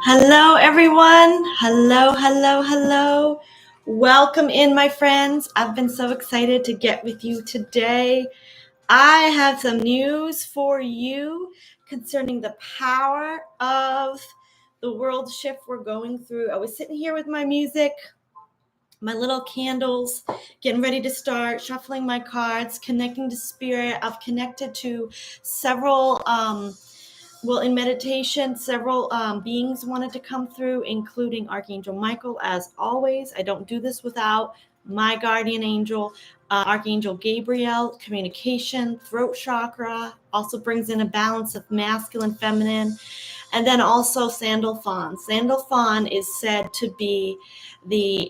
Hello, everyone. Hello, hello, hello. Welcome in, my friends. I've been so excited to get with you today. I have some news for you concerning the power of the world shift we're going through. I was sitting here with my music, my little candles, getting ready to start, shuffling my cards, connecting to spirit. I've connected to several in meditation, several beings wanted to come through, including Archangel Michael, as always. I don't do this without my guardian angel, Archangel Gabriel. Communication, throat chakra, also brings in a balance of masculine, feminine. And then also Sandalphon. Sandalphon is said to be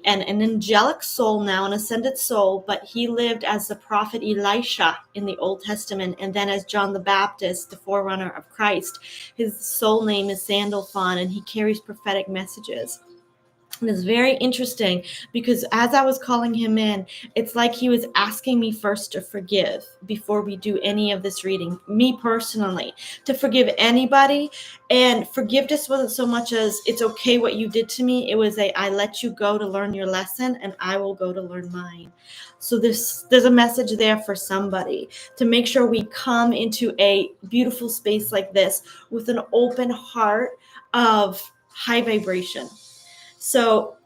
an angelic soul now, an ascended soul, but he lived as the prophet Elisha in the Old Testament, and then as John the Baptist, the forerunner of Christ. His soul name is Sandalphon, and he carries prophetic messages. And it's very interesting because as I was calling him in, it's like he was asking me first to forgive before we do any of this reading, me personally, to forgive anybody. And forgiveness wasn't so much as it's okay what you did to me. It was I let you go to learn your lesson, and I will go to learn mine. So there's a message there for somebody to make sure we come into a beautiful space like this with an open heart of high vibration. So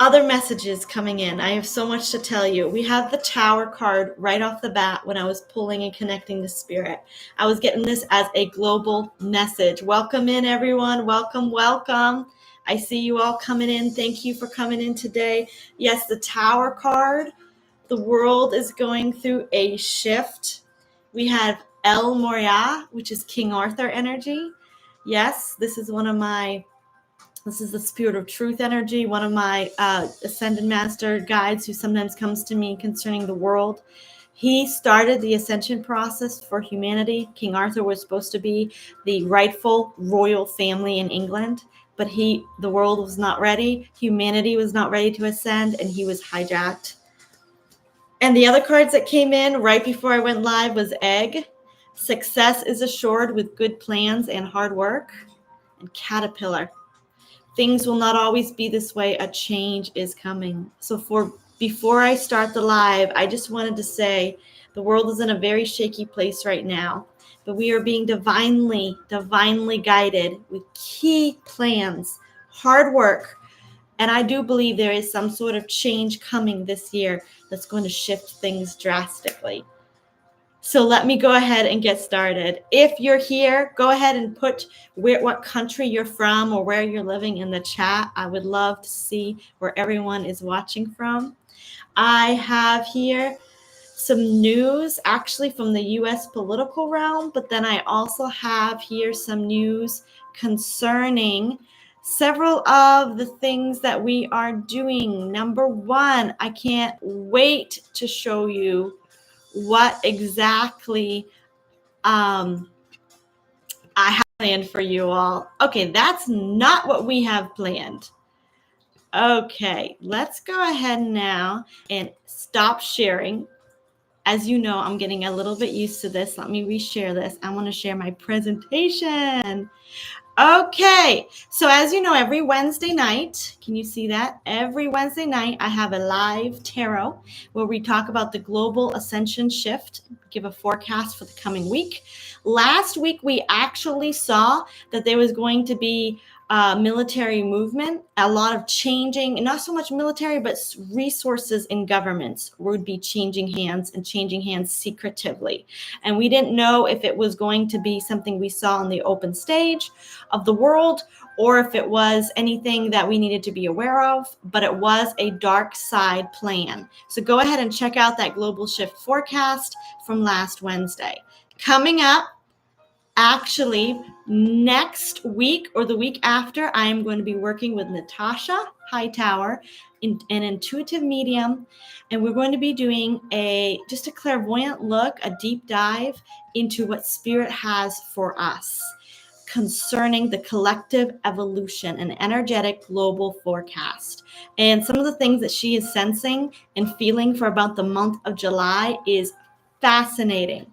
other messages coming in. I have so much to tell you. We have the Tower card right off the bat when I was pulling and connecting to spirit. I was getting this as a global message. Welcome in, everyone. Welcome, welcome. I see you all coming in. Thank you for coming in today. Yes, the Tower card. The world is going through a shift. We have El Moria, which is King Arthur energy. Yes, this is the spirit of truth energy, one of my ascended master guides who sometimes comes to me concerning the world. He started the ascension process for humanity. King Arthur was supposed to be the rightful royal family in England, but the world was not ready. Humanity was not ready to ascend, and he was hijacked. And the other cards that came in right before I went live was Egg. Success is assured with good plans and hard work. And Caterpillar. Things will not always be this way. A change is coming. So before I start the live, I just wanted to say the world is in a very shaky place right now, but we are being divinely guided with key plans, hard work. And I do believe there is some sort of change coming this year that's going to shift things drastically. So let me go ahead and get started. If you're here, go ahead and put what country you're from or where you're living in the chat. I would love to see where everyone is watching from. I have here some news actually from the U.S. political realm, but then I also have here some news concerning several of the things that we are doing. Number one, I can't wait to show you what exactly I have planned for you all. Okay, that's not what we have planned. Okay, let's go ahead now and stop sharing. As you know, I'm getting a little bit used to this. Let me reshare this. I want to share my presentation. Okay, so as you know, every Wednesday night, can you see that? Every Wednesday night, I have a live tarot where we talk about the global ascension shift, give a forecast for the coming week. Last week, we actually saw that there was going to be military movement, a lot of changing, not so much military, but resources in governments would be changing hands and changing hands secretively. And we didn't know if it was going to be something we saw on the open stage of the world, or if it was anything that we needed to be aware of, but it was a dark side plan. So go ahead and check out that global shift forecast from last Wednesday. Coming up, actually, next week or the week after, I am going to be working with Natasha Hightower, an intuitive medium, and we're going to be doing just a clairvoyant look, a deep dive into what spirit has for us concerning the collective evolution and energetic global forecast. And some of the things that she is sensing and feeling for about the month of July is fascinating.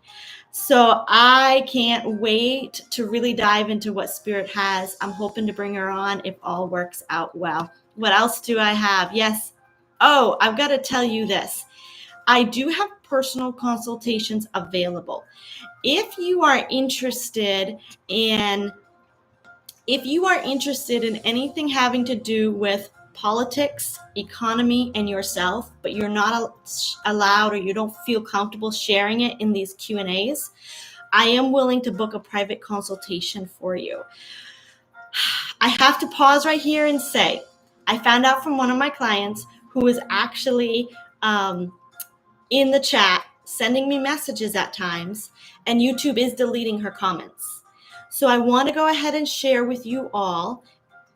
So I can't wait to really dive into what Spirit has. I'm hoping to bring her on if all works out well. What else do I have? Yes. Oh, I've got to tell you this. I do have personal consultations available. If you are interested in anything having to do with politics, economy, and yourself, but you're not allowed or you don't feel comfortable sharing it in these Q&As, I am willing to book a private consultation for you. I have to pause right here and say, I found out from one of my clients who was actually in the chat sending me messages at times, and YouTube is deleting her comments. So I want to go ahead and share with you all,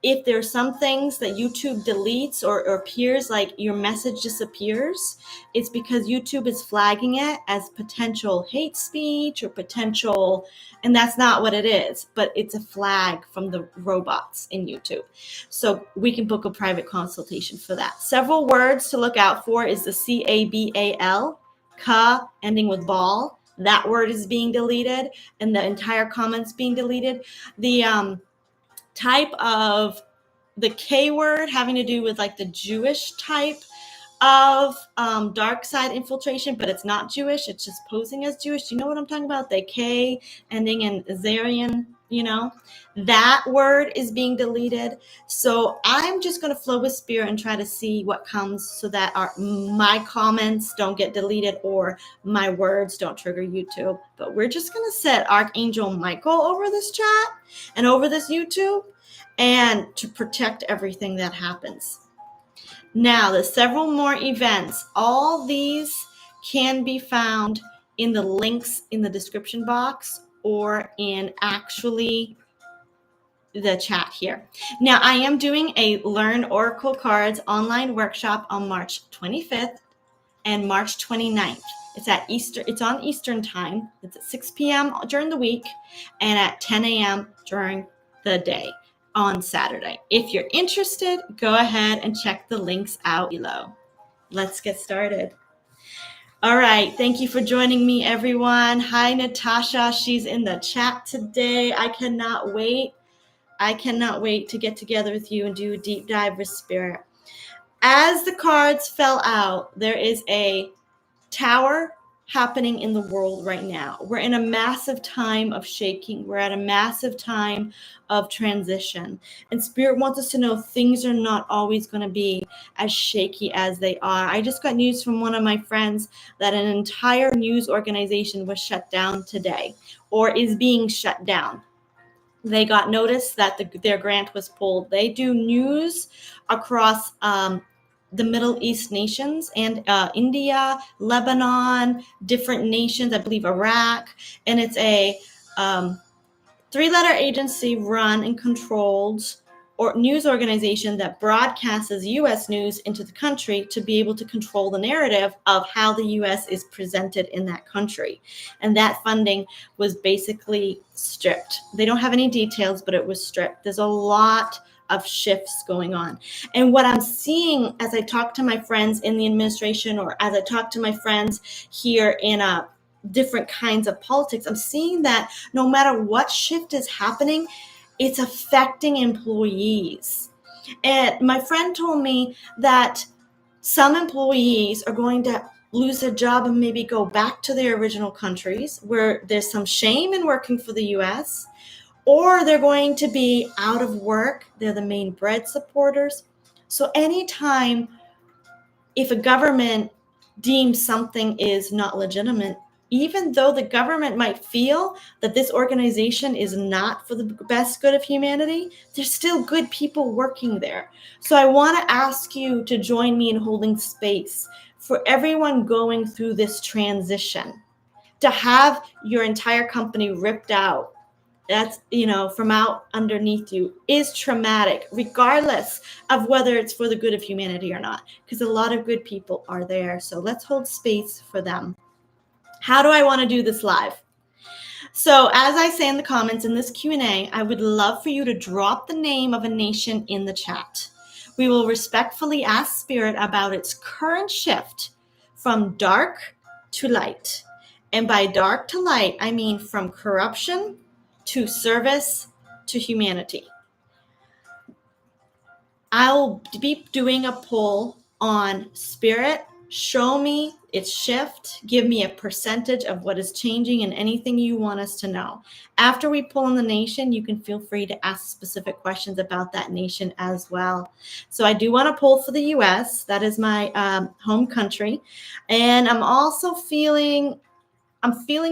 if there's some things that YouTube deletes or appears like your message disappears, it's because YouTube is flagging it as potential hate speech or potential, and that's not what it is, but it's a flag from the robots in YouTube. So we can book a private consultation for that. Several words to look out for is the CABAL, ka, ending with ball. That word is being deleted, and the entire comment's being deleted. The type of the K word having to do with like the Jewish type of dark side infiltration, but it's not Jewish, it's just posing as Jewish. Do you know what I'm talking about? The K ending in Azarian, that word is being deleted. So I'm just going to flow with Spirit and try to see what comes so that my comments don't get deleted or my words don't trigger YouTube. But we're just going to set Archangel Michael over this chat and over this YouTube and to protect everything that happens. Now, there's several more events. All these can be found in the links in the description box or in actually the chat here. Now, I am doing a Learn Oracle Cards online workshop on March 25th and March 29th. It's on Eastern time. It's at 6 p.m. during the week and at 10 a.m. during the day on Saturday. If you're interested, go ahead and check the links out below. Let's get started. All right. Thank you for joining me, everyone. Hi, Natasha. She's in the chat today. I cannot wait to get together with you and do a deep dive with Spirit. As the cards fell out, there is a tower happening in the world right now. We're in a massive time of shaking. We're at a massive time of transition. And Spirit wants us to know things are not always going to be as shaky as they are. I just got news from one of my friends that an entire news organization was shut down today or is being shut down. They got notice that their grant was pulled. They do news across the Middle East nations and India, Lebanon, different nations, I believe Iraq. And it's a 3-letter agency run and controlled or news organization that broadcasts U.S. news into the country to be able to control the narrative of how the U.S. is presented in that country. And that funding was basically stripped. They don't have any details, but it was stripped. There's a lot of shifts going on. And what I'm seeing as I talk to my friends in the administration or as I talk to my friends here in different kinds of politics, I'm seeing that no matter what shift is happening, it's affecting employees. And my friend told me that some employees are going to lose their job and maybe go back to their original countries where there's some shame in working for the U.S., or they're going to be out of work. They're the main bread supporters. So anytime if a government deems something is not legitimate, even though the government might feel that this organization is not for the best good of humanity, there's still good people working there. So I want to ask you to join me in holding space for everyone going through this transition. To have your entire company ripped out, that's, from out underneath you is traumatic, regardless of whether it's for the good of humanity or not, because a lot of good people are there. So let's hold space for them. How do I want to do this live? So as I say in the comments in this Q&A, I would love for you to drop the name of a nation in the chat. We will respectfully ask Spirit about its current shift from dark to light. And by dark to light, I mean from corruption to service to humanity. I'll be doing a poll on spirit. Show me its shift. Give me a percentage of what is changing and anything you want us to know. After we pull in the nation, you can feel free to ask specific questions about that nation as well. So I do want to pull for the U.S. That is my home country. And I'm also feeling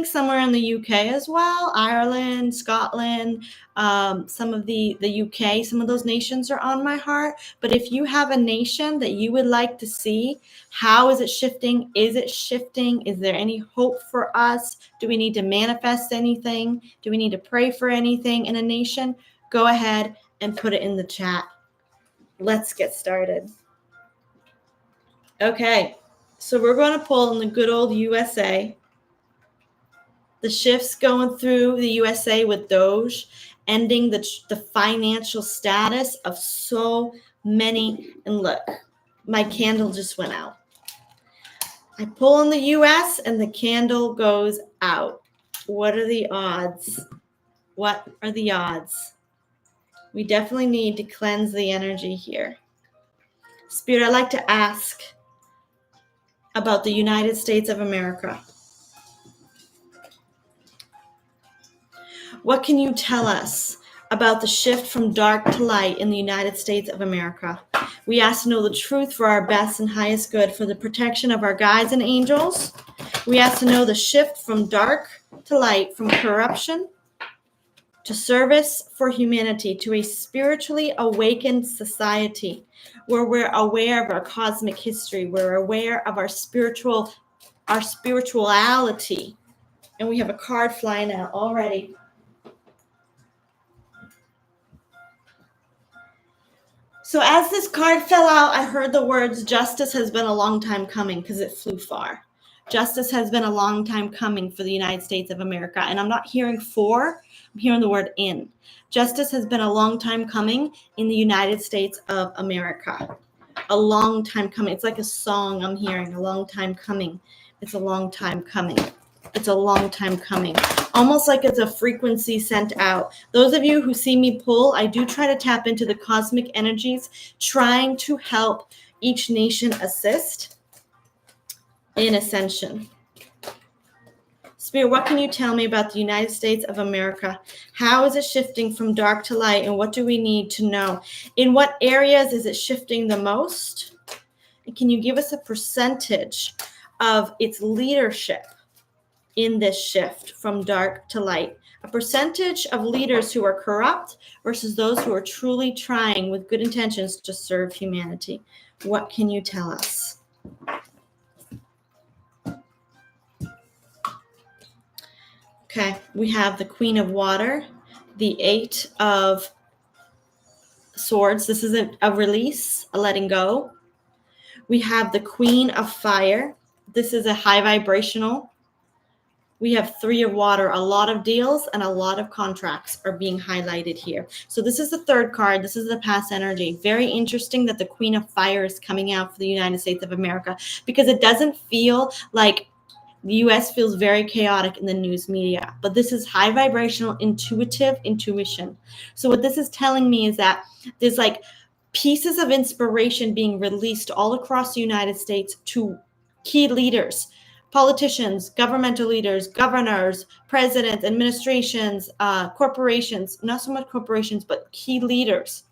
somewhere in the UK as well, Ireland, Scotland, some of the UK, some of those nations are on my heart. But if you have a nation that you would like to see, how is it shifting? Is it shifting? Is there any hope for us? Do we need to manifest anything? Do we need to pray for anything in a nation? Go ahead and put it in the chat. Let's get started. Okay, so we're going to pull in the good old USA. The shifts going through the USA with Doge, ending the financial status of so many. And look, my candle just went out. I pull in the US and the candle goes out. What are the odds? What are the odds? We definitely need to cleanse the energy here. Spirit, I'd like to ask about the United States of America. What can you tell us about the shift from dark to light in the United States of America? We ask to know the truth for our best and highest good, for the protection of our guides and angels. We ask to know the shift from dark to light, from corruption to service for humanity, to a spiritually awakened society where we're aware of our cosmic history, we're aware of our spirituality. And we have a card flying out already. So as this card fell out, I heard the words, justice has been a long time coming, because it flew far. Justice has been a long time coming for the United States of America. And I'm not hearing for, I'm hearing the word in. Justice has been a long time coming in the United States of America. A long time coming. It's like a song I'm hearing, a long time coming. It's a long time coming. It's a long time coming. Almost like it's a frequency sent out. Those of you who see me pull, I do try to tap into the cosmic energies, trying to help each nation assist in ascension. Spirit, what can you tell me about the United States of America? How is it shifting from dark to light, and what do we need to know? In what areas is it shifting the most? And can you give us a percentage of its leadership in this shift from dark to light? A percentage of leaders who are corrupt versus those who are truly trying with good intentions to serve humanity. What can you tell us? Okay, we have the Queen of Water, the Eight of Swords. This is a release, a letting go. We have the Queen of Fire. This is a high vibrational. We have Three of Water. A lot of deals and a lot of contracts are being highlighted here. So this is the third card. This is the past energy. Very interesting that the Queen of Fire is coming out for the United States of America, because it doesn't feel like the U.S. feels very chaotic in the news media, but this is high vibrational, intuitive intuition. So what this is telling me is that there's like pieces of inspiration being released all across the United States to key leaders, politicians, governmental leaders, governors, presidents, administrations, corporations, not so much corporations, but key leaders.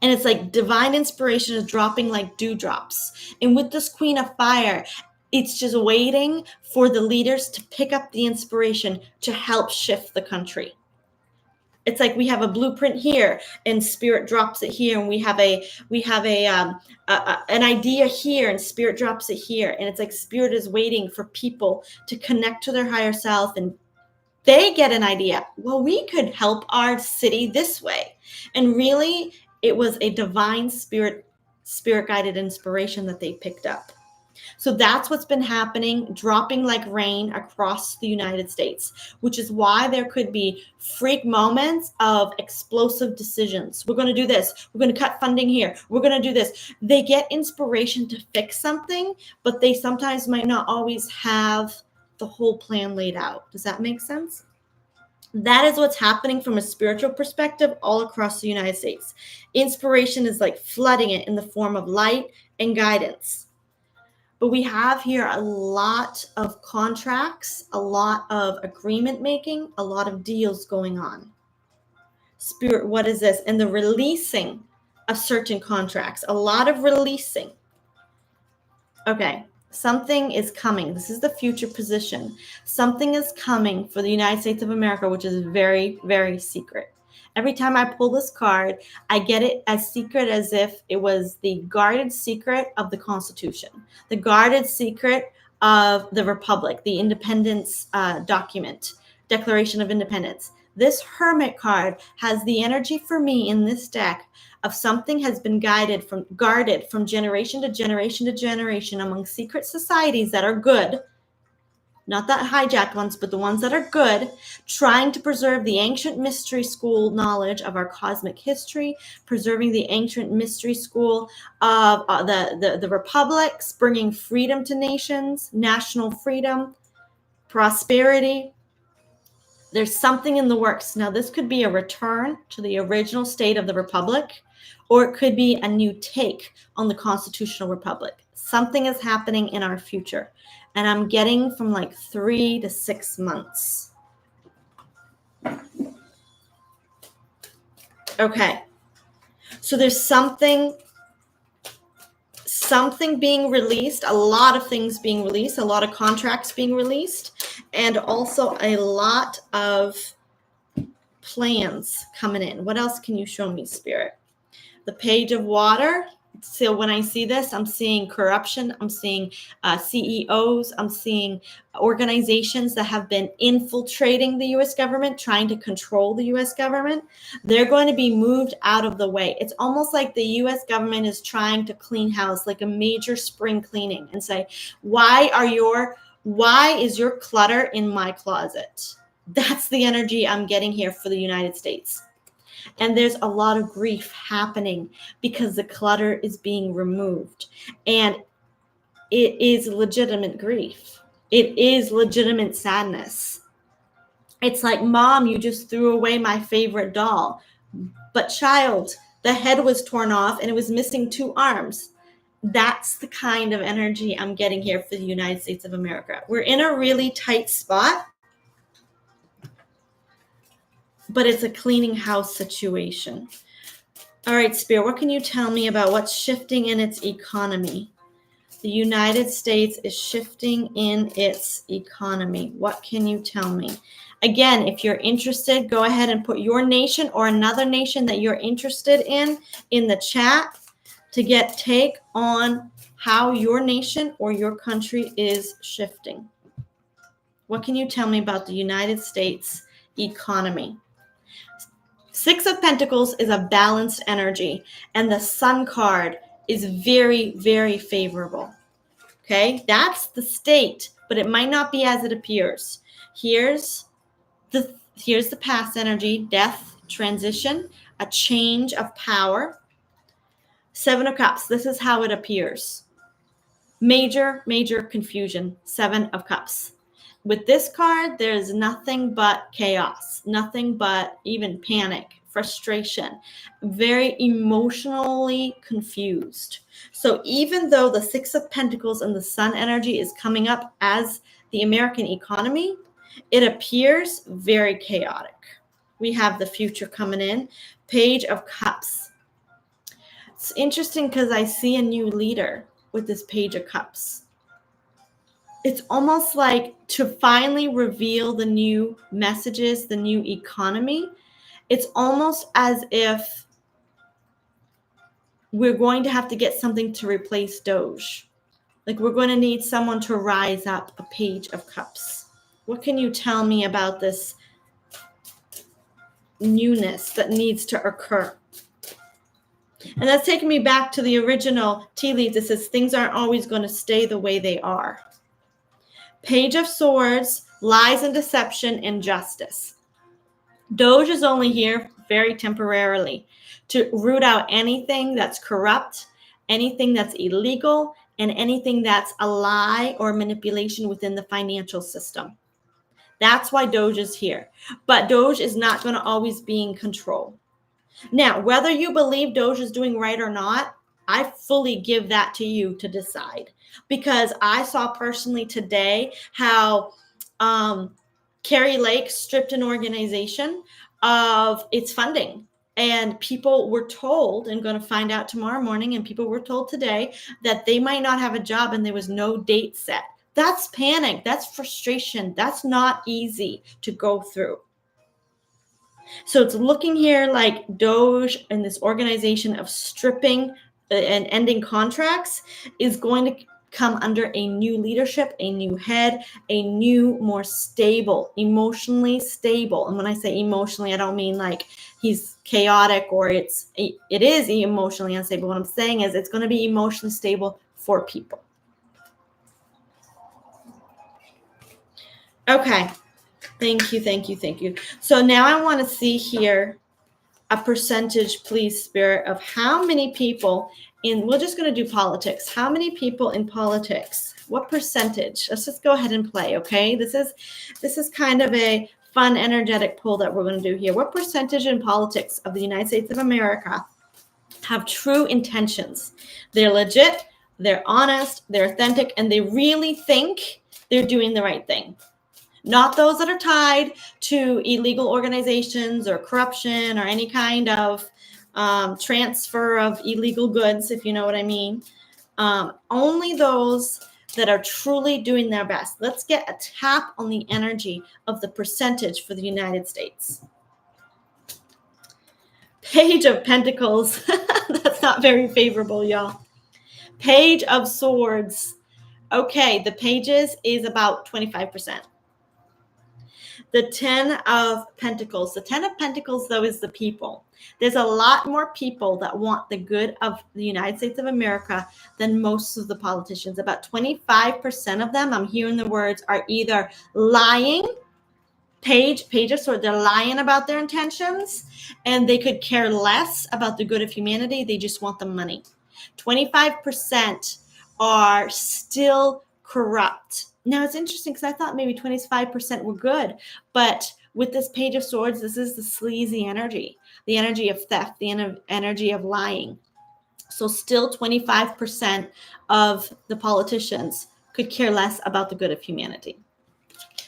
And it's like divine inspiration is dropping like dewdrops. And with this Queen of Fire, it's just waiting for the leaders to pick up the inspiration to help shift the country. It's like we have a blueprint here, and Spirit drops it here, and we have an idea here, and Spirit drops it here, and it's like Spirit is waiting for people to connect to their higher self, and they get an idea. Well, we could help our city this way, and really, it was a divine spirit guided inspiration that they picked up. So that's what's been happening, dropping like rain across the United States, which is why there could be freak moments of explosive decisions. We're going to do this. We're going to cut funding here. We're going to do this. They get inspiration to fix something, but they sometimes might not always have the whole plan laid out. Does that make sense? That is what's happening from a spiritual perspective all across the United States. Inspiration is like flooding it in the form of light and guidance. But we have here a lot of contracts, a lot of agreement making, a lot of deals going on. Spirit, what is this? And the releasing of certain contracts, a lot of releasing. Okay, something is coming. This is the future position. Something is coming for the United States of America, which is very, very secret. Every time I pull this card, I get it as secret as if it was the guarded secret of the Constitution, the guarded secret of the Republic, the independence document, Declaration of Independence. This Hermit card has the energy for me in this deck of something has been guarded from generation to generation to generation among secret societies that are good, not that hijacked ones, but the ones that are good, trying to preserve the ancient mystery school knowledge of our cosmic history, preserving the ancient mystery school of the republics, bringing freedom to nations, national freedom, prosperity. There's something in the works. Now, this could be a return to the original state of the republic, or it could be a new take on the constitutional republic. Something is happening in our future. And I'm getting from like 3 to 6 months. Okay. So there's something being released, a lot of things being released, a lot of contracts being released, and also a lot of plans coming in. What else can you show me, Spirit? The Page of Water. So when I see this, I'm seeing corruption. I'm seeing CEOs. I'm seeing organizations that have been infiltrating the U.S. government, trying to control the U.S. government. They're going to be moved out of the way. It's almost like the U.S. government is trying to clean house, like a major spring cleaning, and say, why is your clutter in my closet? That's the energy I'm getting here for the United States. And there's a lot of grief happening because the clutter is being removed. And it is legitimate grief. It is legitimate sadness. It's like, Mom, you just threw away my favorite doll. But child, the head was torn off and it was missing 2 arms. That's the kind of energy I'm getting here for the United States of America. We're in a really tight spot. But it's a cleaning house situation. All right, Spirit, what can you tell me about what's shifting in its economy? The United States is shifting in its economy. What can you tell me? Again, if you're interested, go ahead and put your nation or another nation that you're interested in the chat to get take on how your nation or your country is shifting. What can you tell me about the United States economy? 6 of Pentacles is a balanced energy, and the Sun card is very, very favorable. Okay, that's the state, but it might not be as it appears. Here's the past energy, death, transition, a change of power. 7 of Cups, this is how it appears. Major, major confusion, 7 of Cups. With this card, there's nothing but chaos, nothing but even panic, frustration, very emotionally confused. So even though the 6 of Pentacles and the Sun energy is coming up as the American economy, it appears very chaotic. We have the future coming in. Page of Cups. It's interesting because I see a new leader with this Page of Cups. It's almost like to finally reveal the new messages, the new economy, it's almost as if we're going to have to get something to replace Doge. Like we're going to need someone to rise up, a Page of Cups. What can you tell me about this newness that needs to occur? And that's taking me back to the original tea leaves. It says things aren't always going to stay the way they are. Page of Swords, lies and deception and justice. Doge is only here very temporarily to root out anything that's corrupt, anything that's illegal, and anything that's a lie or manipulation within the financial system. That's why Doge is here. But Doge is not going to always be in control. Now, whether you believe Doge is doing right or not, I fully give that to you to decide. Because I saw personally today how Kari Lake stripped an organization of its funding. And people were told, and going to find out tomorrow morning, and people were told today that they might not have a job and there was no date set. That's panic. That's frustration. That's not easy to go through. So it's looking here like Doge and this organization of stripping and ending contracts is going to come under a new leadership, a new head, a new, more stable, emotionally stable. And when I say emotionally, I don't mean like he's chaotic or it is emotionally unstable. What I'm saying is it's going to be emotionally stable for people. Okay. Thank you. So now I want to see here a percentage, please, Spirit, of how many people we're just going to do politics. How many people in politics? What percentage? Let's just go ahead and play, okay? This is kind of a fun, energetic poll that we're going to do here. What percentage in politics of the United States of America have true intentions? They're legit, they're honest, they're authentic, and they really think they're doing the right thing. Not those that are tied to illegal organizations or corruption or any kind of transfer of illegal goods, if you know what I mean. Only those that are truly doing their best. Let's get a tap on the energy of the percentage for the United States. Page of Pentacles. That's not very favorable, y'all. Page of Swords. Okay, the pages is about 25%. The 10 of Pentacles. The 10 of Pentacles, though, is the people. There's a lot more people that want the good of the United States of America than most of the politicians. About 25% of them, I'm hearing the words, are either lying, page of swords, they're lying about their intentions, and they could care less about the good of humanity. They just want the money. 25% are still corrupt. Now, it's interesting because I thought maybe 25% were good, but with this Page of Swords, this is the sleazy energy, the energy of theft, the energy of lying. So still 25% of the politicians could care less about the good of humanity.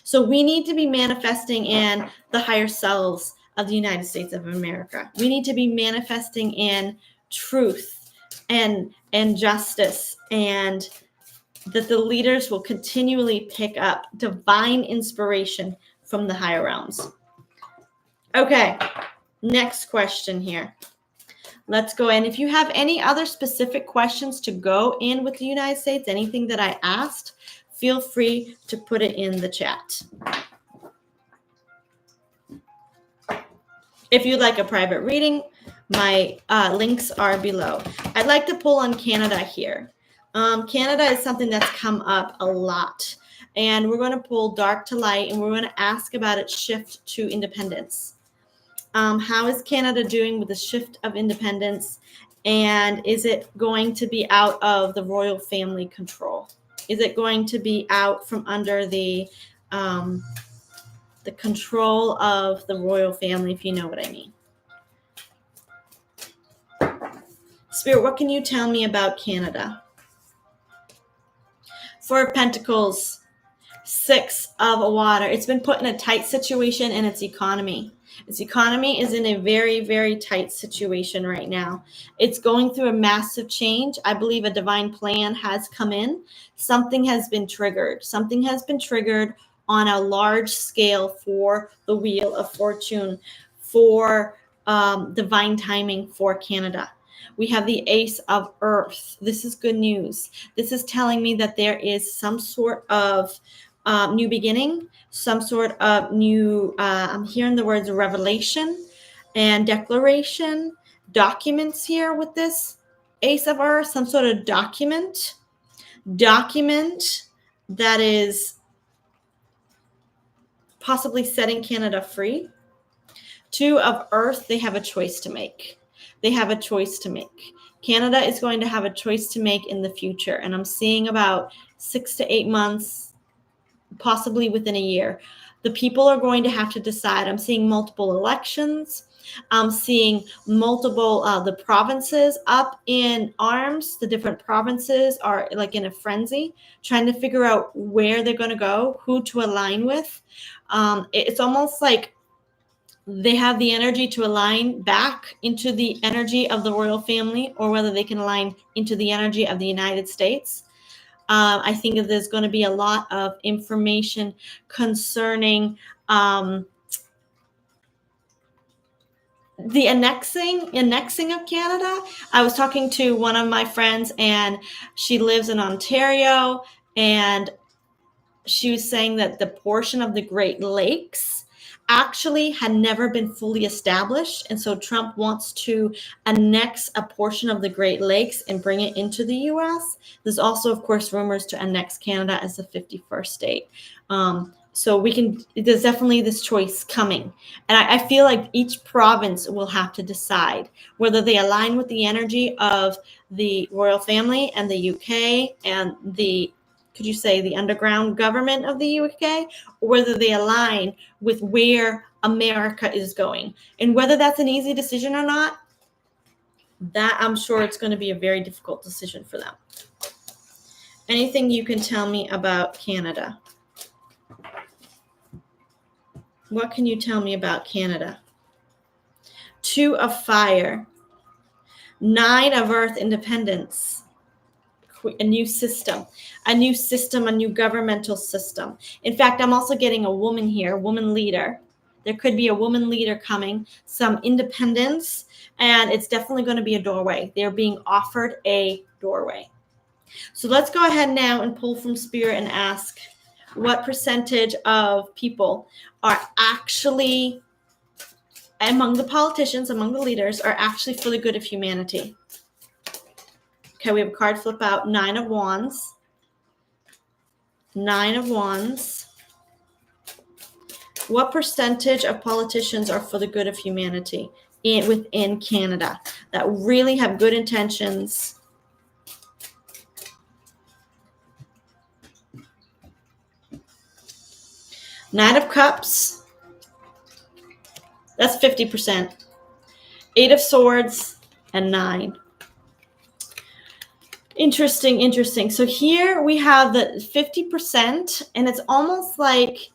So we need to be manifesting in the higher selves of the United States of America. We need to be manifesting in truth and justice, and that the leaders will continually pick up divine inspiration from the higher realms. Okay, next question here. Let's go in. If you have any other specific questions to go in with the United States, anything that I asked, feel free to put it in the chat. If you'd like a private reading, my links are below. I'd like to pull on Canada here. Canada is something that's come up a lot. And we're going to pull dark to light, and we're going to ask about its shift to independence. How is Canada doing with the shift of independence? And is it going to be out of the royal family control? Is it going to be out from under the control of the royal family, if you know what I mean? Spirit, what can you tell me about Canada? Four of Pentacles, Six of Water. It's been put in a tight situation in its economy. Its economy is in a very, very tight situation right now. It's going through a massive change. I believe a divine plan has come in. Something has been triggered. Something has been triggered on a large scale for the Wheel of Fortune, for divine timing for Canada. We have the Ace of Earth. This is good news. This is telling me that there is some sort of new beginning, some sort of new, I'm hearing the words revelation and declaration, documents here with this Ace of Earth, some sort of document that is possibly setting Canada free. Two of Earth, they have a choice to make. They have a choice to make. Canada is going to have a choice to make in the future. And I'm seeing about 6 to 8 months, possibly within a year. The people are going to have to decide. I'm seeing multiple elections. I'm seeing multiple, the provinces up in arms. The different provinces are like in a frenzy, trying to figure out where they're going to go, who to align with. It's almost like they have the energy to align back into the energy of the royal family, or whether they can align into the energy of the United States. I think that there's going to be a lot of information concerning the annexing of Canada. I was talking to one of my friends, and she lives in Ontario, and she was saying that the portion of the Great Lakes actually had never been fully established. And so Trump wants to annex a portion of the Great Lakes and bring it into the US. There's also, of course, rumors to annex Canada as the 51st state. So there's definitely this choice coming. And I feel like each province will have to decide whether they align with the energy of the royal family and the UK and could you say the underground government of the UK, or whether they align with where America is going. And whether that's an easy decision or not, that I'm sure it's going to be a very difficult decision for them. Anything you can tell me about Canada? What can you tell me about Canada? 2 of Fire, 9 of Earth, Independence. A new system, a new governmental system. In fact, I'm also getting a woman here, woman leader. There could be a woman leader coming, some independence, and it's definitely going to be a doorway. They're being offered a doorway. So let's go ahead now and pull from Spirit and ask what percentage of people are actually, among the politicians, among the leaders, are actually for the good of humanity. Okay, we have a card flip out, 9 of Wands. 9 of Wands. What percentage of politicians are for the good of humanity within Canada that really have good intentions? Nine of Cups. That's 50%. 8 of Swords and 9. Interesting. So here we have the 50%, and it's almost like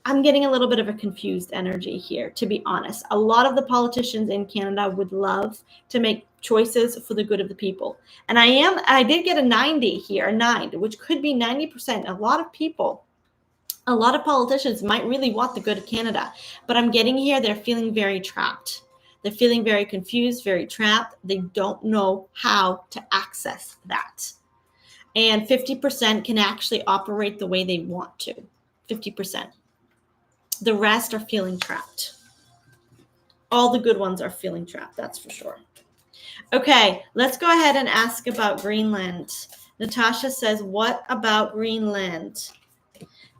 I'm getting a little bit of a confused energy here, to be honest. A lot of the politicians in Canada would love to make choices for the good of the people. And I did get a 90 here, a 9, which could be 90%. A lot of politicians might really want the good of Canada, but I'm getting here, they're feeling very trapped. They're feeling very confused, very trapped. They don't know how to access that. And 50% can actually operate the way they want to. 50%. The rest are feeling trapped. All the good ones are feeling trapped, that's for sure. Okay, let's go ahead and ask about Greenland. Natasha says, what about Greenland?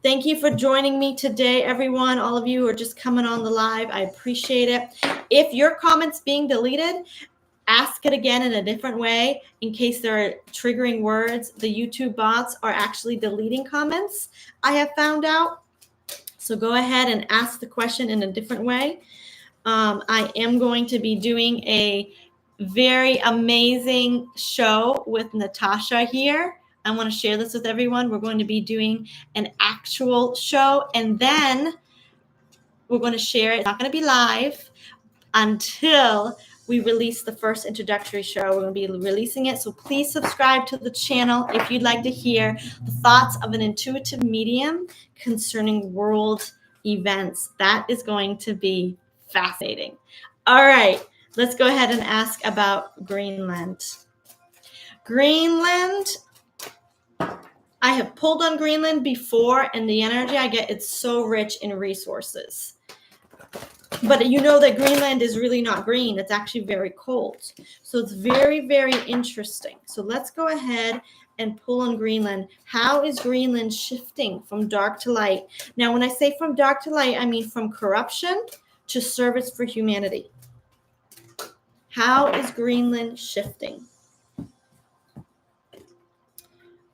Thank you for joining me today, everyone. All of you who are just coming on the live, I appreciate it. If your comment's being deleted, ask it again in a different way in case there are triggering words. The YouTube bots are actually deleting comments, I have found out. So go ahead and ask the question in a different way. I am going to be doing a very amazing show with Natasha here. I want to share this with everyone. We're going to be doing an actual show, and then we're going to share it. It's not going to be live until we release the first introductory show. We're going to be releasing it. So please subscribe to the channel if you'd like to hear the thoughts of an intuitive medium concerning world events. That is going to be fascinating. All right, let's go ahead and ask about Greenland. Greenland, I have pulled on Greenland before, and the energy I get, it's so rich in resources. But you know that Greenland is really not green. It's actually very cold. So it's very, very interesting. So let's go ahead and pull on Greenland. How is Greenland shifting from dark to light? Now, when I say from dark to light, I mean from corruption to service for humanity. How is Greenland shifting?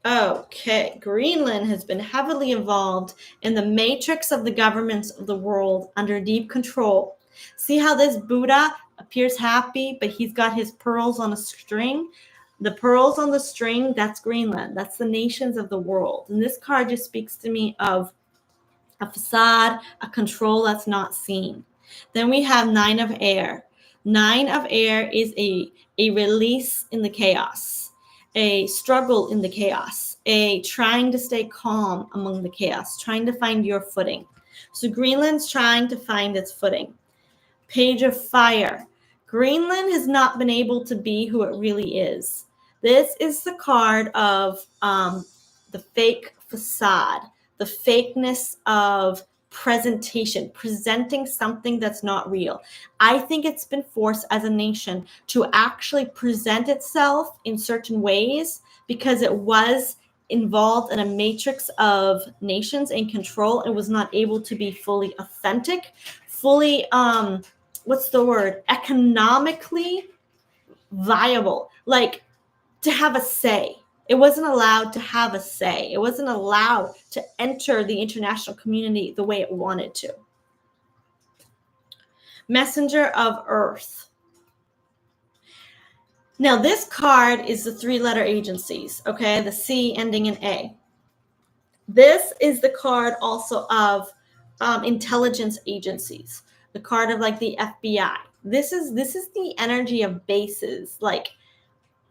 Okay, Greenland has been heavily involved in the matrix of the governments of the world under deep control. See how this Buddha appears happy, but he's got his pearls on a string? The pearls on the string, that's Greenland. That's the nations of the world. And this card just speaks to me of a facade, a control that's not seen. Then we have Nine of Air. Nine of Air is a release in the chaos, a struggle in the chaos, a trying to stay calm among the chaos, trying to find your footing. So Greenland's trying to find its footing. Page of Fire. Greenland has not been able to be who it really is. This is the card of the fake facade, the fakeness of presentation, presenting something that's not real. I think it's been forced as a nation to actually present itself in certain ways because it was involved in a matrix of nations and control and was not able to be fully authentic, fully economically viable, like to have a say. It wasn't allowed to have a say. It wasn't allowed to enter the international community the way it wanted to. Messenger of Earth. Now, this card is the three-letter agencies, okay? The C ending in A. This is the card also of intelligence agencies, the card of like the FBI. This is the energy of bases, like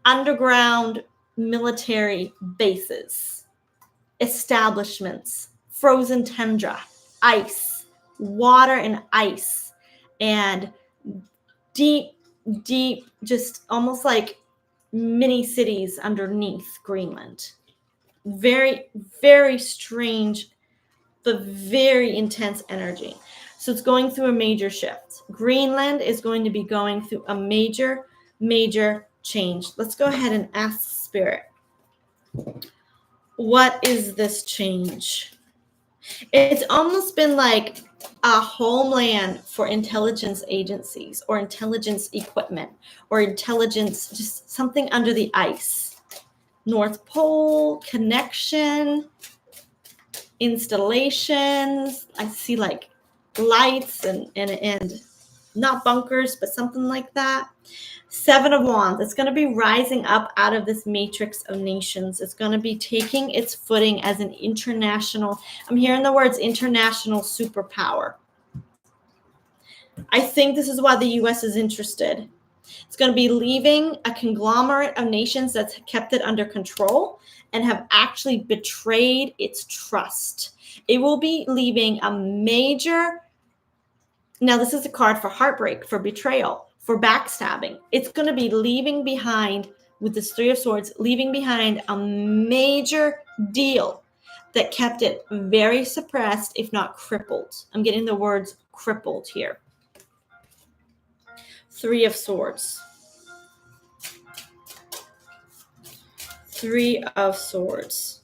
underground military bases, establishments, frozen tundra, ice, water and ice, and deep, just almost like mini cities underneath Greenland. Very, very strange, but very intense energy. So it's going through a major shift. Greenland is going to be going through a major, major change. Let's go ahead and ask Spirit. What is this change? It's almost been like a homeland for intelligence agencies or intelligence equipment or intelligence, just something under the ice. North Pole, connection, installations. I see like lights and not bunkers, but something like that. Seven of Wands. It's going to be rising up out of this matrix of nations. It's going to be taking its footing as an international, I'm hearing the words international superpower. I think this is why the U.S. is interested. It's going to be leaving a conglomerate of nations that's kept it under control and have actually betrayed its trust. It will be leaving a major, now this is a card for heartbreak, for betrayal, for backstabbing. It's going to be leaving behind, with this Three of Swords, leaving behind a major deal that kept it very suppressed, if not crippled. I'm getting the words crippled here. Three of Swords. Three of Swords.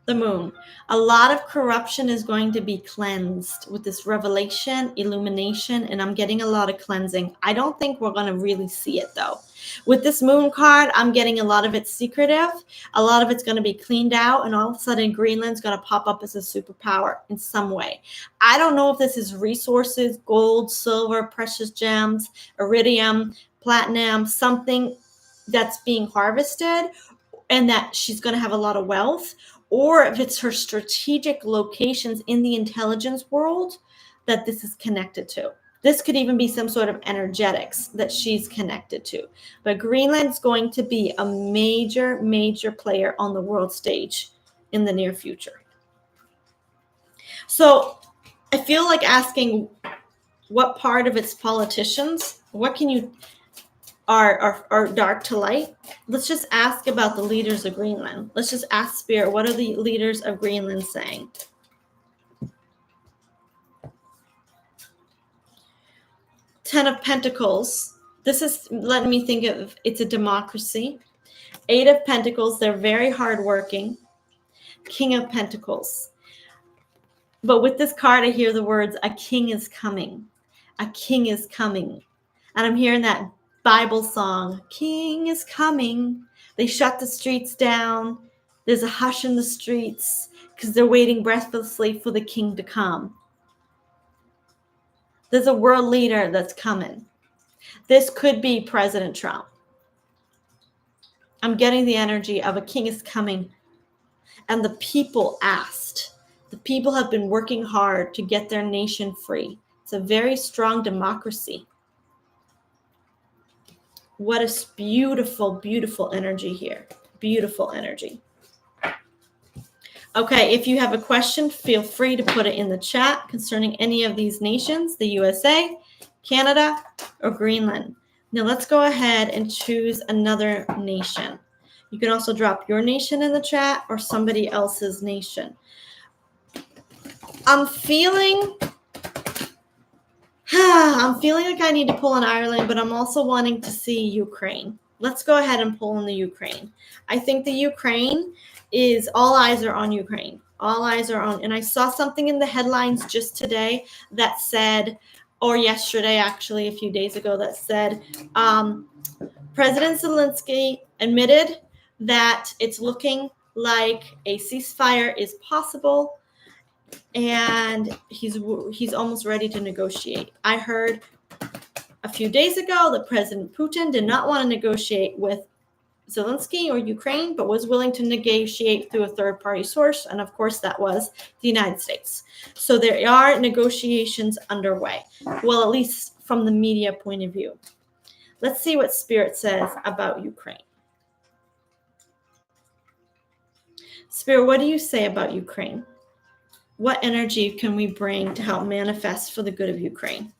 The Moon. A lot of corruption is going to be cleansed with this revelation, illumination, and I'm getting a lot of cleansing. I don't think we're going to really see it though. With this Moon card, I'm getting a lot of it secretive. A lot of it's going to be cleaned out, and all of a sudden Greenland's going to pop up as a superpower in some way. I don't know if this is resources, gold, silver, precious gems, iridium, platinum, something that's being harvested, and that she's going to have a lot of wealth, or if it's her strategic locations in the intelligence world that this is connected to. This could even be some sort of energetics that she's connected to. But Greenland's going to be a major, major player on the world stage in the near future. So I feel like asking what part of its politicians, what can you, are dark to light? Let's just ask about the leaders of Greenland. Let's just ask Spirit, what are the leaders of Greenland saying? Ten of Pentacles. This is letting me think of, it's a democracy. Eight of Pentacles, they're very hardworking. King of Pentacles. But with this card, I hear the words, a king is coming. A king is coming. And I'm hearing that Bible song, King is coming. They shut the streets down. There's a hush in the streets because they're waiting breathlessly for the king to come. There's a world leader that's coming. This could be President Trump. I'm getting the energy of a king is coming. And the people asked. The people have been working hard to get their nation free. It's a very strong democracy. What a beautiful, beautiful energy here. Beautiful energy. Okay, if you have a question, feel free to put it in the chat concerning any of these nations, the USA, Canada, or Greenland. Now let's go ahead and choose another nation. You can also drop your nation in the chat or somebody else's nation. I'm feeling like I need to pull in Ireland, but I'm also wanting to see Ukraine. Let's go ahead and pull in the Ukraine. I think the Ukraine is, all eyes are on Ukraine. All eyes are on, and I saw something in the headlines just today that said, or yesterday actually, a few days ago, that said, President Zelensky admitted that it's looking like a ceasefire is possible, and he's almost ready to negotiate. I heard a few days ago that President Putin did not want to negotiate with Zelensky or Ukraine, but was willing to negotiate through a third-party source, and of course that was the United States. So there are negotiations underway, well, at least from the media point of view. Let's see what Spirit says about Ukraine. Spirit, what do you say about Ukraine? What energy can we bring to help manifest for the good of Ukraine?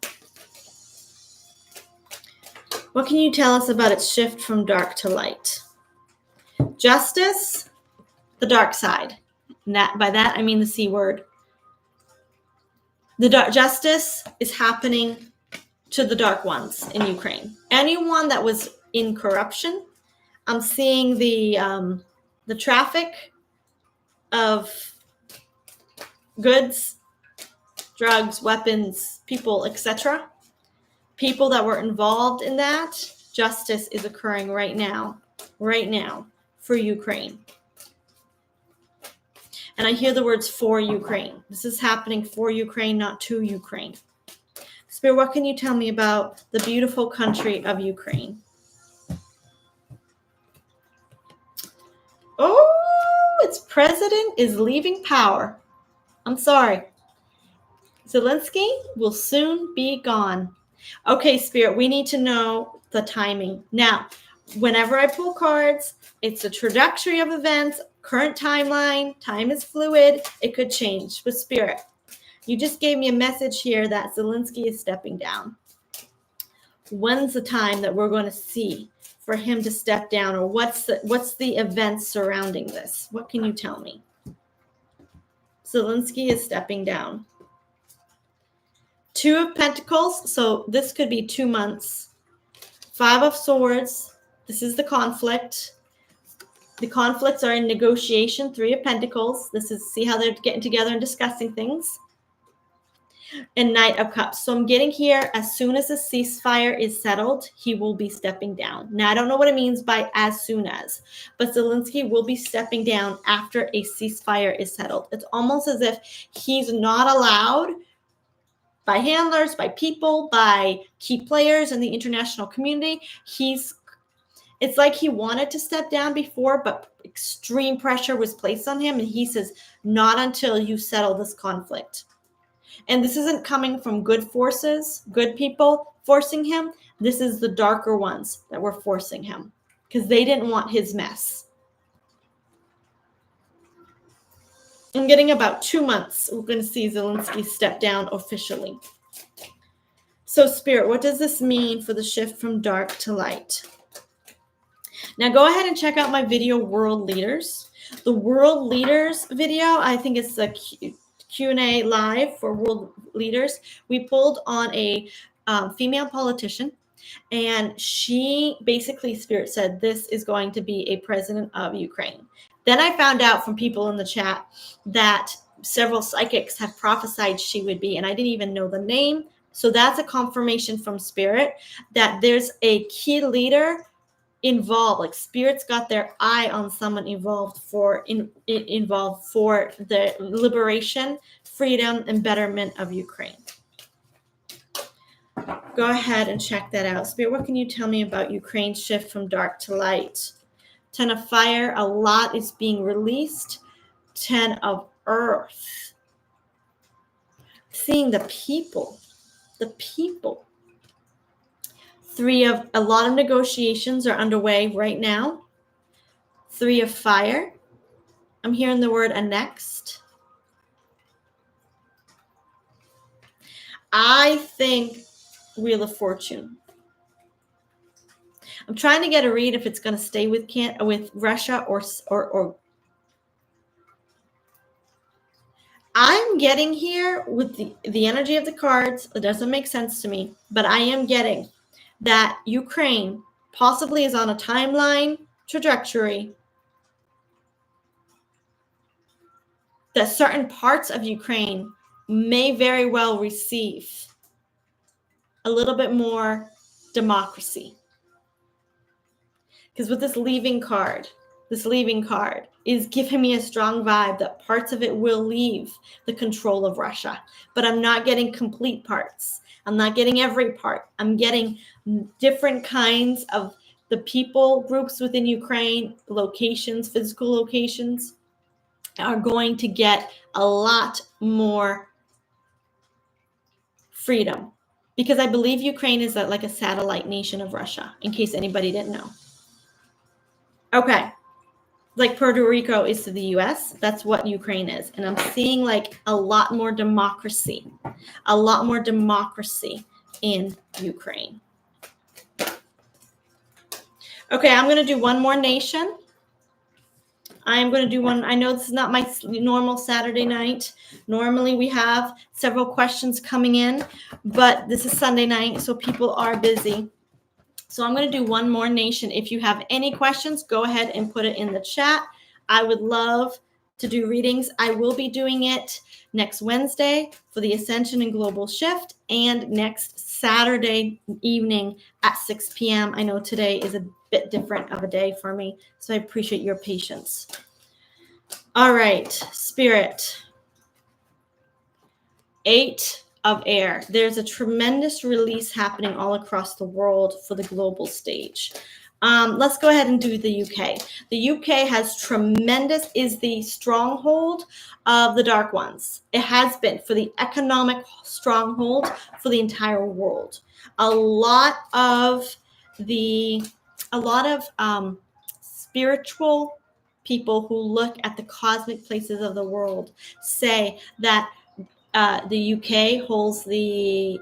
What can you tell us about its shift from dark to light? Justice, the dark side. And by that, I mean the C word. The dark justice is happening to the dark ones in Ukraine. Anyone that was in corruption, I'm seeing the traffic of goods, drugs, weapons, people, etc. People that were involved in that, justice is occurring right now for Ukraine. And I hear the words for Ukraine. This is happening for Ukraine, not to Ukraine. Spirit, what can you tell me about the beautiful country of Ukraine? Oh, its president is leaving power. I'm sorry. Zelensky will soon be gone. Okay, Spirit, we need to know the timing. Now, whenever I pull cards, it's a trajectory of events, current timeline, time is fluid, it could change. With Spirit, you just gave me a message here that Zelensky is stepping down. When's the time that we're going to see for him to step down, or what's the events surrounding this? What can you tell me? Zelensky is stepping down. Two of Pentacles, so this could be 2 months. Five of Swords, this is the conflict. The conflicts are in negotiation. Three of Pentacles, this is, see how they're getting together and discussing things. And Knight of Cups. So I'm getting here, as soon as the ceasefire is settled, he will be stepping down. Now, I don't know what it means by as soon as, but Zelensky will be stepping down after a ceasefire is settled. It's almost as if he's not allowed by handlers, by people, by key players in the international community. It's like he wanted to step down before, but extreme pressure was placed on him. And he says, not until you settle this conflict. And this isn't coming from good forces, good people forcing him. This is the darker ones that were forcing him because they didn't want his mess. I'm getting about 2 months. We're going to see Zelensky step down officially. So, Spirit, what does this mean for the shift from dark to light? Now, go ahead and check out my video, World Leaders. The World Leaders video, I think it's a Q&A live for World Leaders. We pulled on a female politician, and she basically, Spirit said, this is going to be a president of Ukraine. Then I found out from people in the chat that several psychics have prophesied she would be, and I didn't even know the name, So that's a confirmation from Spirit that there's a key leader involved. Like Spirit's got their eye on someone involved for the liberation, freedom, and betterment of Ukraine. Go ahead and check that out. Spirit, what can you tell me about Ukraine's shift from dark to light? 10 of fire, a lot is being released. 10 of earth. Seeing the people. 3 of, a lot of negotiations are underway right now. 3 of fire. I'm hearing the word annexed. I think Wheel of Fortune. I'm trying to get a read if it's going to stay with Russia or I'm getting here with the energy of the cards. It doesn't make sense to me, but I am getting that Ukraine possibly is on a timeline trajectory that certain parts of Ukraine may very well receive a little bit more democracy. Because with this leaving card is giving me a strong vibe that parts of it will leave the control of Russia. But I'm not getting complete parts. I'm not getting every part. I'm getting different kinds of the people groups within Ukraine, locations, physical locations, are going to get a lot more freedom. Because I believe Ukraine is like a satellite nation of Russia, in case anybody didn't know. Okay. Like Puerto Rico is to the US, that's what Ukraine is. And I'm seeing like a lot more democracy in Ukraine. Okay, I'm going to do one more nation. I'm going to do one. I know this is not my normal Saturday night. Normally we have several questions coming in, but this is Sunday night, so people are busy. So I'm going to do one more nation. If you have any questions, go ahead and put it in the chat. I would love to do readings. I will be doing it next Wednesday for the Ascension and Global Shift, and next Saturday evening at 6 p.m. I know today is a bit different of a day for me, so I appreciate your patience. All right, Spirit. 8 of air. There's a tremendous release happening all across the world for the global stage. Let's go ahead and do the UK. The UK is the stronghold of the dark ones. It has been for the economic stronghold for the entire world. A lot of spiritual people who look at the cosmic places of the world say that the UK holds the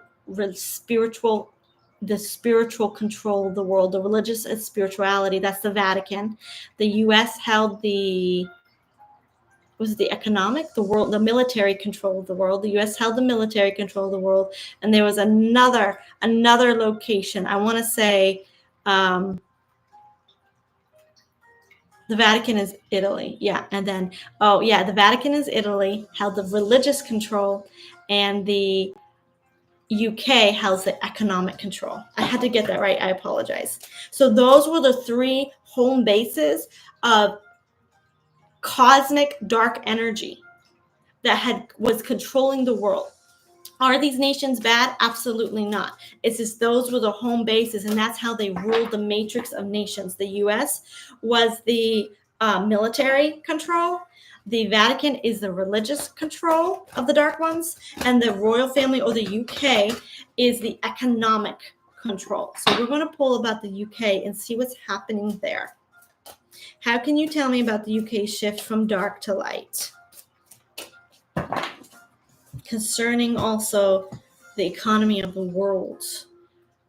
spiritual control of the world, the religious and spirituality. That's the Vatican. The US held the economic, the military control of the world. The US held the military control of the world, and there was another location. I want to say the Vatican is Italy. Yeah. And then, the Vatican is Italy, held the religious control, and the UK held the economic control. I had to get that right. I apologize. So those were the 3 home bases of cosmic dark energy that was controlling the world. Are these nations bad? Absolutely not. It's just those were the home bases, and that's how they ruled the matrix of nations. The U.S. was the military control. The Vatican is the religious control of the dark ones, and the royal family, or the UK, is the economic control. So we're going to pull about the UK and see what's happening there. How can you tell me about the UK shift from dark to light? Concerning also the economy of the world.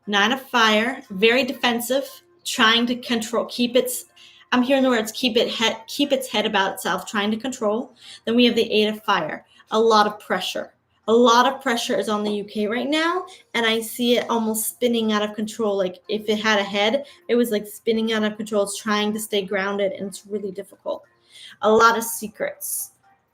9 of fire, very defensive, trying to control, I'm hearing the words, keep its head about itself, trying to control. Then we have the 8 of fire, a lot of pressure. A lot of pressure is on the UK right now, and I see it almost spinning out of control. Like if it had a head, it was like spinning out of control. It's trying to stay grounded, and it's really difficult. A lot of secrets.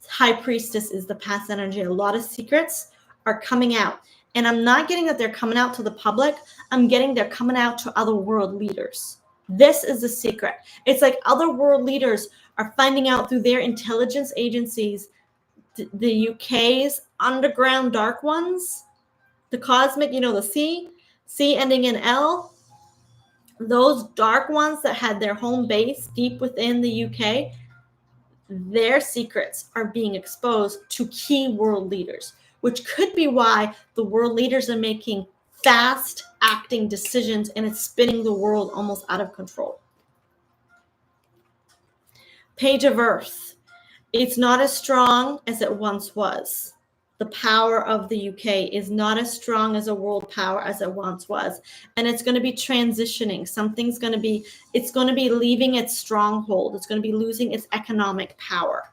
High Priestess is the past energy. A lot of secrets are coming out. And I'm not getting that they're coming out to the public. I'm getting they're coming out to other world leaders. This is the secret. It's like other world leaders are finding out through their intelligence agencies, the UK's underground dark ones, the cosmic, the C ending in L, those dark ones that had their home base deep within the UK, their secrets are being exposed to key world leaders, which could be why the world leaders are making fast acting decisions and it's spinning the world almost out of control. Page of Earth. It's not as strong as it once was. The power of the UK is not as strong as a world power as it once was. And it's going to be transitioning. It's going to be leaving its stronghold. It's going to be losing its economic power.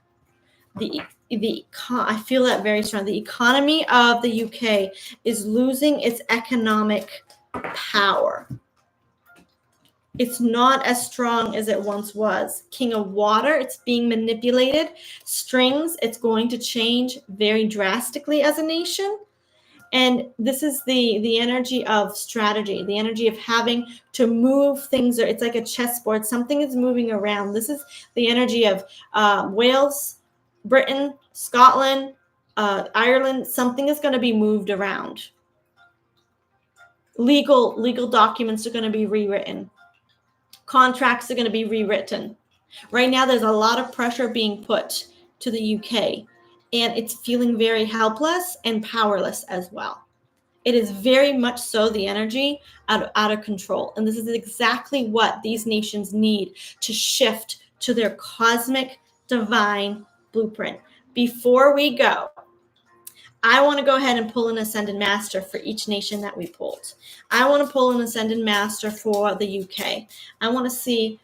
I feel that very strong. The economy of the UK is losing its economic power. It's not as strong as it once was. King of Water, it's being manipulated. Strings, it's going to change very drastically as a nation. And this is the energy of strategy, the energy of having to move things. It's like a chessboard. Something is moving around. This is the energy of Wales, Britain, Scotland, Ireland. Something is going to be moved around. Legal documents are going to be rewritten. Contracts are going to be rewritten. Right now, there's a lot of pressure being put to the UK, and it's feeling very helpless and powerless as well. It is very much so the energy out of control. And this is exactly what these nations need to shift to their cosmic divine blueprint. Before we go, I want to go ahead and pull an Ascended Master for each nation that we pulled. I want to pull an Ascended Master for the UK. I want to see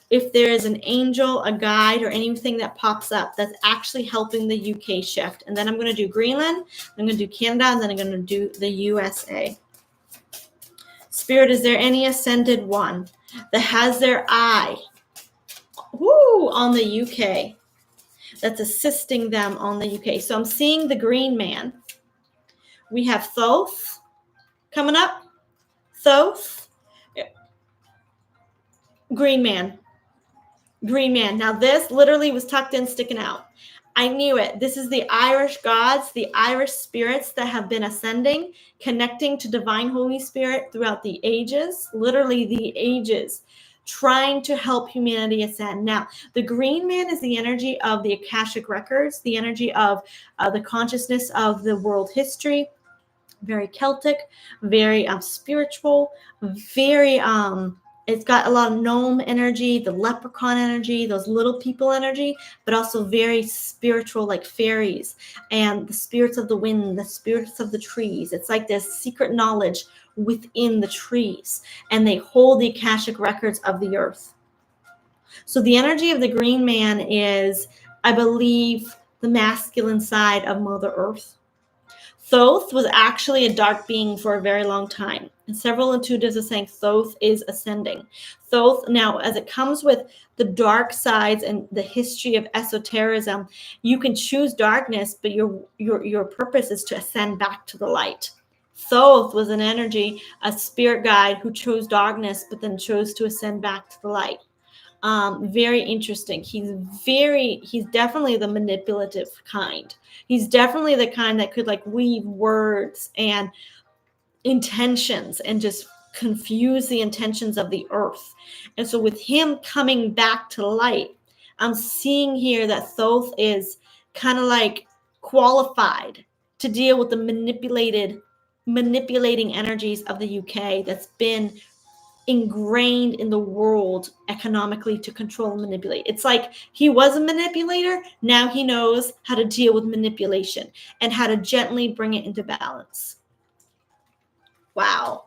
if there is an angel, a guide, or anything that pops up that's actually helping the UK shift. And then I'm going to do Greenland, I'm going to do Canada, and then I'm going to do the USA. Spirit, is there any Ascended one that has their eye on the UK? That's assisting them on the UK. So I'm seeing the Green Man. We have Thoth coming up. Thoth. Green Man. Green Man. Now this literally was tucked in, sticking out. I knew it. This is the Irish gods, the Irish spirits that have been ascending, connecting to divine Holy Spirit throughout the ages, literally the ages, trying to help humanity ascend. Now, the Green Man is the energy of the Akashic records, the energy of the consciousness of the world history, very Celtic, very spiritual, very, it's got a lot of gnome energy, the leprechaun energy, those little people energy, but also very spiritual, like fairies and the spirits of the wind, the spirits of the trees. It's like there's secret knowledge within the trees, and they hold the Akashic records of the earth. So the energy of the Green Man is, I believe, the masculine side of Mother Earth. Thoth was actually a dark being for a very long time. And several intuitives are saying Thoth is ascending. Thoth, now, as it comes with the dark sides and the history of esotericism, you can choose darkness, but your purpose is to ascend back to the light. Thoth was an energy, a spirit guide who chose darkness, but then chose to ascend back to the light. Very interesting. He's definitely the manipulative kind. He's definitely the kind that could weave words and intentions and just confuse the intentions of the earth. And so with him coming back to light, I'm seeing here that Thoth is kind of qualified to deal with the manipulating energies of the UK that's been ingrained in the world economically to control and manipulate. It's like he was a manipulator. Now he knows how to deal with manipulation and how to gently bring it into balance. Wow.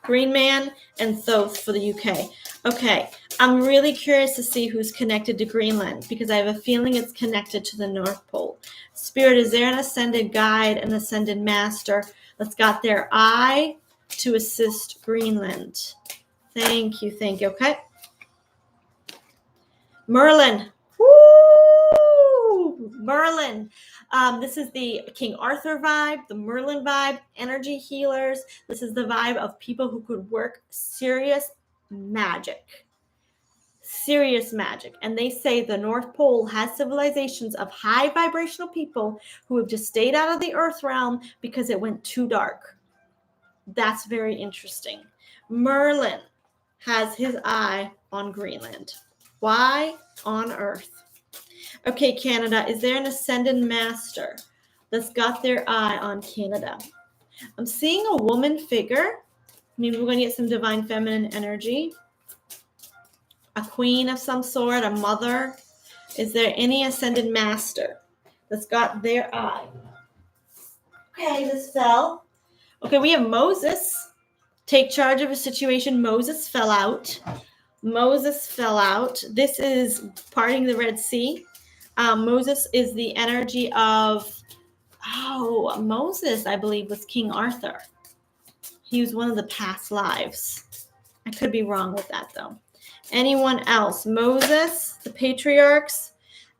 Green Man and Thoth for the UK. Okay. I'm really curious to see who's connected to Greenland because I have a feeling it's connected to the North Pole. Spirit, is there an ascended guide, an ascended master that's got their eye to assist Greenland? Thank you. Okay. Merlin. Woo! Merlin. This is the King Arthur vibe, the Merlin vibe, energy healers. This is the vibe of people who could work serious magic. Serious magic. And they say the North Pole has civilizations of high vibrational people who have just stayed out of the earth realm because it went too dark. That's very interesting. Merlin has his eye on Greenland. Why on earth? Okay, Canada, is there an ascended master that's got their eye on Canada? I'm seeing a woman figure. Maybe we're going to get some divine feminine energy. A queen of some sort, a mother. Is there any ascended master that's got their eye? Okay, this fell. Okay, we have Moses. Take charge of a situation. Moses fell out. Moses fell out. This is parting the Red Sea. Moses is the energy of, Moses, I believe, was King Arthur. He was one of the past lives. I could be wrong with that, though. Anyone else? Moses, the patriarchs,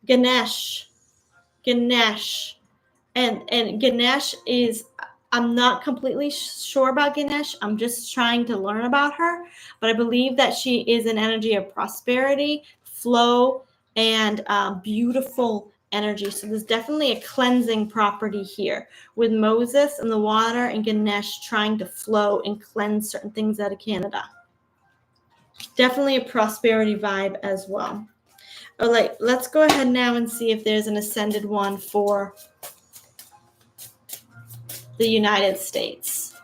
Ganesh. And Ganesh is, I'm not completely sure about Ganesh. I'm just trying to learn about her. But I believe that she is an energy of prosperity, flow, and beautiful energy. So there's definitely a cleansing property here with Moses and the water and Ganesh trying to flow and cleanse certain things out of Canada. Definitely a prosperity vibe as well. All right, let's go ahead now and see if there's an ascended one for the United States.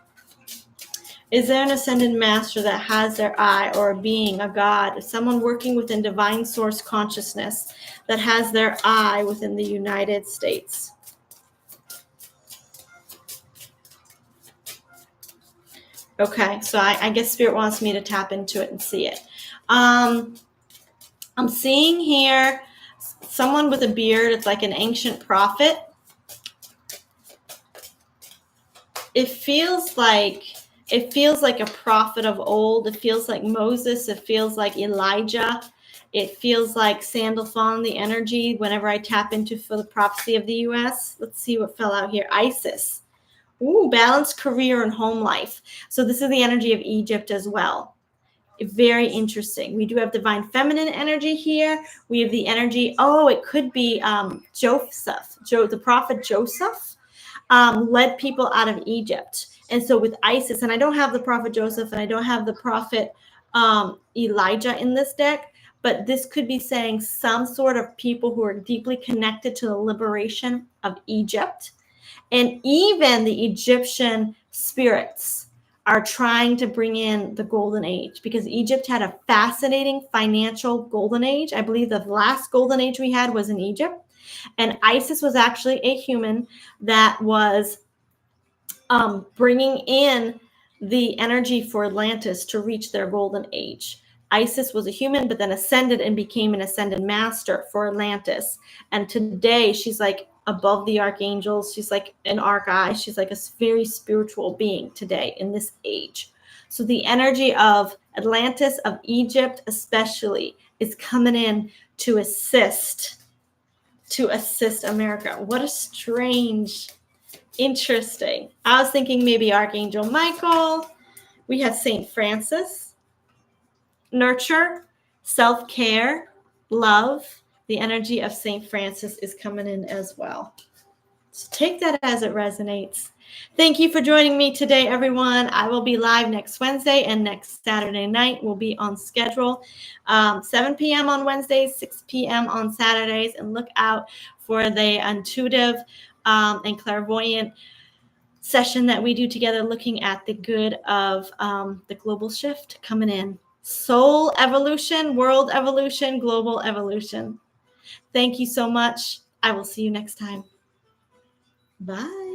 Is there an ascended master that has their eye, or a being, a god, someone working within divine source consciousness that has their eye within the United States? Okay, so I guess Spirit wants me to tap into it and see it. I'm seeing here someone with a beard. It's like an ancient prophet. It feels like a prophet of old. It feels like Moses. It feels like Elijah. It feels like Sandalphon, the energy, whenever I tap into for the prophecy of the U.S. Let's see what fell out here. Isis. Ooh, balanced career and home life. So this is the energy of Egypt as well. Very interesting. We do have divine feminine energy here. We have the energy, it could be Joseph. The prophet Joseph led people out of Egypt. And so with Isis, and I don't have the prophet Joseph and I don't have the prophet Elijah in this deck, but this could be saying some sort of people who are deeply connected to the liberation of Egypt. And even the Egyptian spirits are trying to bring in the golden age, because Egypt had a fascinating financial golden age. I believe the last golden age we had was in Egypt. And Isis was actually a human that was bringing in the energy for Atlantis to reach their golden age. Isis was a human, but then ascended and became an ascended master for Atlantis. And today she's like above the archangels. She's like an archeye. She's like a very spiritual being today in this age. So the energy of Atlantis, of Egypt especially, is coming in to assist America. What a strange, interesting. I was thinking maybe Archangel Michael. We have Saint Francis. Nurture, self-care, love. The energy of Saint Francis is coming in as well. So take that as it resonates. Thank you for joining me today, everyone. I will be live next Wednesday, and next Saturday night will be on schedule. 7 p.m. on Wednesdays, 6 p.m. on Saturdays, and look out for the intuitive and clairvoyant session that we do together, looking at the good of the global shift coming in. Soul evolution, world evolution, global evolution. Thank you so much. I will see you next time. Bye.